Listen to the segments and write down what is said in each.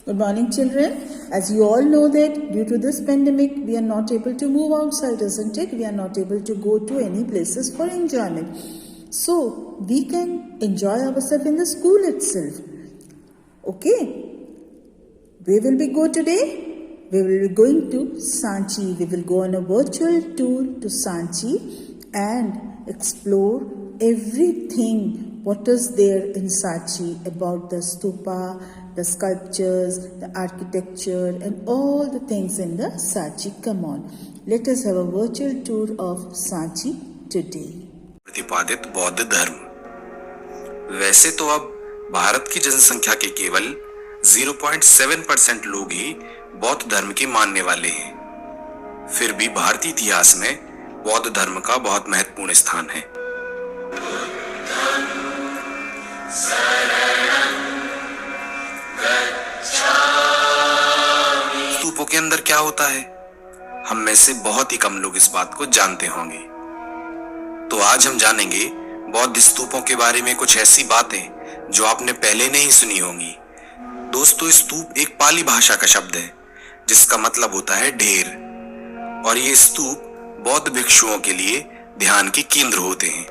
Good morning, children. As you all know that due to this pandemic, we are not able to move outside, isn't it? We are not able to go to any places for enjoyment. So, we can enjoy ourselves in the school itself. Okay? Where will we go today? We will be going to Sanchi. We will go on a virtual tour to Sanchi and explore everything what is there in Sanchi about the stupa, the sculptures, the architecture and all the things in the Sanchi. Come on, let us have a virtual tour of Sanchi today. प्रतिपादित बौद्ध धर्म। वैसे तो अब भारत की जनसंख्या के केवल 0.7% लोग ही बौद्ध धर्म के मानने वाले हैं। फिर भी भारतीय इतिहास में बौद्ध धर्म का बहुत महत्वपूर्ण स्थान है। स्तूपों के अंदर क्या होता है, हम में से बहुत ही कम लोग इस बात को जानते होंगे। तो आज हम जानेंगे बौद्ध स्तूपों के बारे में कुछ ऐसी बातें जो आपने पहले नहीं सुनी होंगी। दोस्तों, स्तूप एक पाली भाषा का शब्द है जिसका मतलब होता है ढेर, और ये स्तूप बौद्ध भिक्षुओं के लिए ध्यान के केंद्र होते हैं।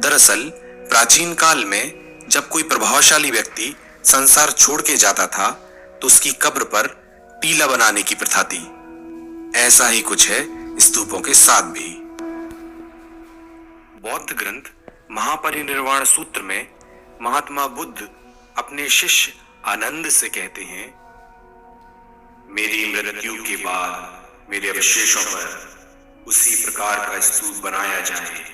दरअसल प्राचीन काल में जब कोई प्रभावशाली व्यक्ति संसार छोड़ के जाता था तो उसकी कब्र पर टीला बनाने की प्रथा थी। ऐसा ही कुछ है स्तूपों के साथ भी। बौद्ध ग्रंथ महापरिनिर्वाण सूत्र में महात्मा बुद्ध अपने शिष्य आनंद से कहते हैं, मेरी मृत्यु के बाद मेरे अवशेषों पर उसी प्रकार का स्तूप बनाया जाए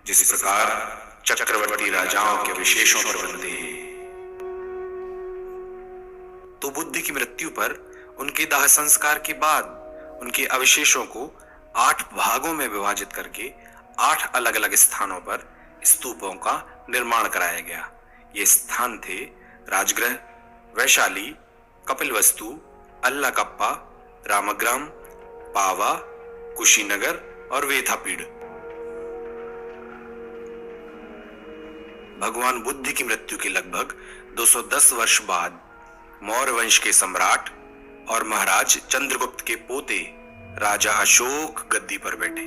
जिस प्रकार चक्रवर्ती राजाओं के अवशेषों पर बनते हैं। तो बुद्ध की मृत्यु पर उनके दाह संस्कार के बाद उनके अवशेषों को 8 भागों में विभाजित करके 8 अलग अलग स्थानों पर स्तूपों का निर्माण कराया गया। ये स्थान थे राजगृह, वैशाली, कपिलवस्तु, अल्लाकप्पा, रामग्राम, पावा, कुशीनगर और वेथापीड़। भगवान बुद्ध की मृत्यु के लगभग 210 वर्ष बाद मौर्य वंश के सम्राट और महाराज चंद्रगुप्त के पोते राजा अशोक गद्दी पर बैठे।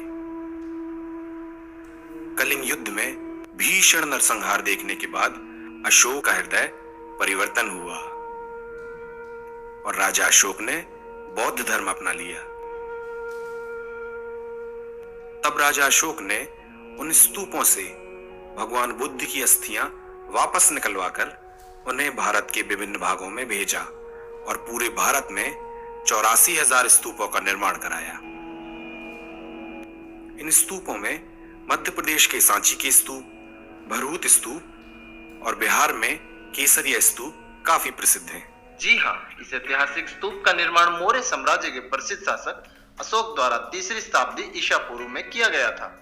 कलिंग युद्ध में भीषण नरसंहार देखने के बाद अशोक का हृदय परिवर्तन हुआ और राजा अशोक ने बौद्ध धर्म अपना लिया। तब राजा अशोक ने उन स्तूपों से भगवान बुद्ध की अस्थियां वापस निकलवाकर उन्हें भारत के विभिन्न भागों में भेजा और पूरे भारत में 84,000 स्तूपों का निर्माण कराया। इन स्तूपों में मध्य प्रदेश के सांची के स्तूप, भरूच स्तूप और बिहार में केसरिया स्तूप काफी प्रसिद्ध हैं। जी हाँ, इस ऐतिहासिक स्तूप का निर्माण मौर्य साम्राज्य के प्रसिद्ध शासक अशोक द्वारा 3री शताब्दी ईसा पूर्व में किया गया था।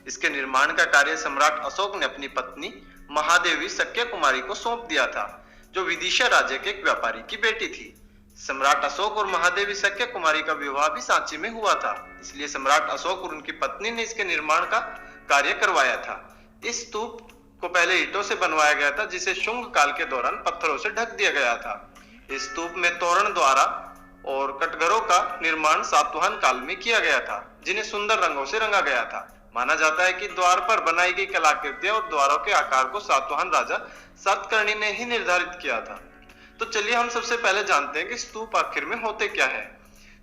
इसके निर्माण का कार्य सम्राट अशोक ने अपनी पत्नी महादेवी शक्य कुमारी को सौंप दिया था, जो विदिशा राज्य के एक व्यापारी की बेटी थी। सम्राट अशोक और महादेवी शक्य कुमारी का विवाह भी सांची में हुआ था, इसलिए सम्राट अशोक और उनकी पत्नी ने इसके निर्माण का कार्य करवाया था। इस स्तूप को पहले ईंटों से बनवाया गया था, जिसे शुंग काल के दौरान पत्थरों से ढक दिया गया था। इस स्तूप में तोरण द्वारा और कटघरों का निर्माण सातवाहन काल में किया गया था, जिन्हें सुंदर रंगों से रंगा गया था। माना जाता है कि द्वार पर बनाई गई कलाकृतियां और द्वारों के आकार को सातवाहन राजा सातकर्णी ने ही निर्धारित किया था। तो चलिए हम सबसे पहले जानते हैं कि स्तूप आखिर में होते क्या है।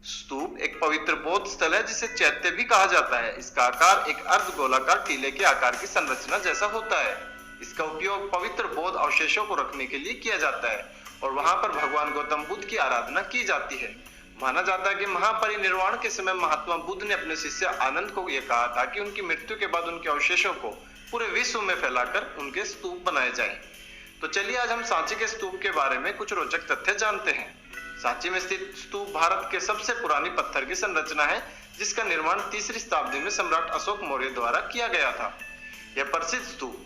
स्तूप एक पवित्र बौद्ध स्थल है जिसे चैत्य भी कहा जाता है। इसका आकार एक अर्ध गोलाकार टीले के आकार की संरचना जैसा होता है। इसका उपयोग पवित्र बौद्ध अवशेषों को रखने के लिए किया जाता है और वहां पर भगवान गौतम बुद्ध की आराधना की जाती है। माना जाता है कि महापरिनिर्वाण के समय महात्मा बुद्ध ने अपने शिष्य आनंद को यह कहा था कि उनकी मृत्यु के बाद उनके अवशेषों को पूरे विश्व में फैलाकर उनके स्तूप बनाए जाएं। तो चलिए आज हम सांची के स्तूप के बारे में कुछ रोचक तथ्य जानते हैं। सांची में स्थित स्तूप भारत के सबसे पुरानी पत्थर की संरचना है, जिसका निर्माण 3री शताब्दी में सम्राट अशोक मौर्य द्वारा किया गया था। यह प्रसिद्ध स्तूप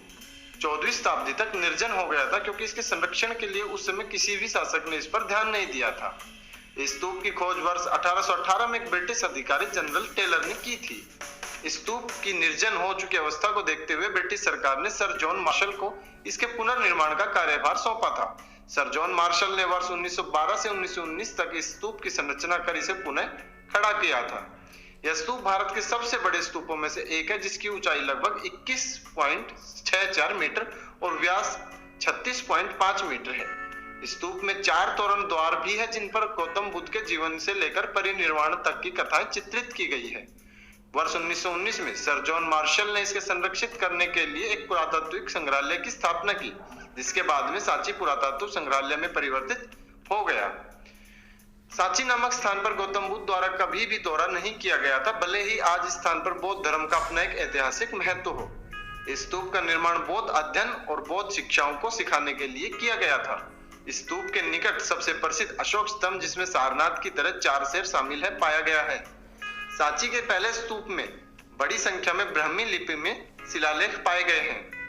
14वीं शताब्दी तक निर्जन हो गया था, क्योंकि इसके संरक्षण के लिए उस समय किसी भी शासक ने इस पर ध्यान नहीं दिया था। इस स्तूप की खोज वर्ष 1818 में एक ब्रिटिश अधिकारी जनरल टेलर ने की थी। स्तूप की निर्जन हो चुकी अवस्था को देखते हुए ब्रिटिश सरकार ने सर जॉन मार्शल को इसके पुनर्निर्माण का कार्यभार सौंपा था। सर जॉन मार्शल ने वर्ष 1912 से 1919 तक इस स्तूप की संरचना कर इसे पुनः खड़ा किया था। यह स्तूप भारत के सबसे बड़े स्तूपों में से एक है, जिसकी ऊंचाई लगभग 21.64 मीटर और व्यास 36.5 मीटर है। इस स्तूप में 4 तोरण द्वार भी है, जिन पर गौतम बुद्ध के जीवन से लेकर परिनिर्वाण तक की कथाएं चित्रित की गई है। वर्ष 1919 में सर जॉन मार्शल ने इसके संरक्षित करने के लिए एक पुरातात्विक संग्रहालय की स्थापना की, जिसके बाद में सांची पुरातत्व संग्रहालय में परिवर्तित हो गया। सांची नामक स्थान पर गौतम बुद्ध द्वारा कभी भी दौरा नहीं किया गया था, भले ही आज इस स्थान पर बौद्ध धर्म का अपना एक ऐतिहासिक महत्व हो। इस स्तूप का निर्माण बौद्ध अध्ययन और बौद्ध शिक्षाओं को सिखाने के लिए किया गया था। इस स्तूप के निकट सबसे प्रसिद्ध अशोक स्तंभ, जिसमें सारनाथ की तरह 4 शेर शामिल है, पाया गया है। सांची के पहले स्तूप में बड़ी संख्या में ब्राह्मी लिपि में शिलालेख पाए गए हैं।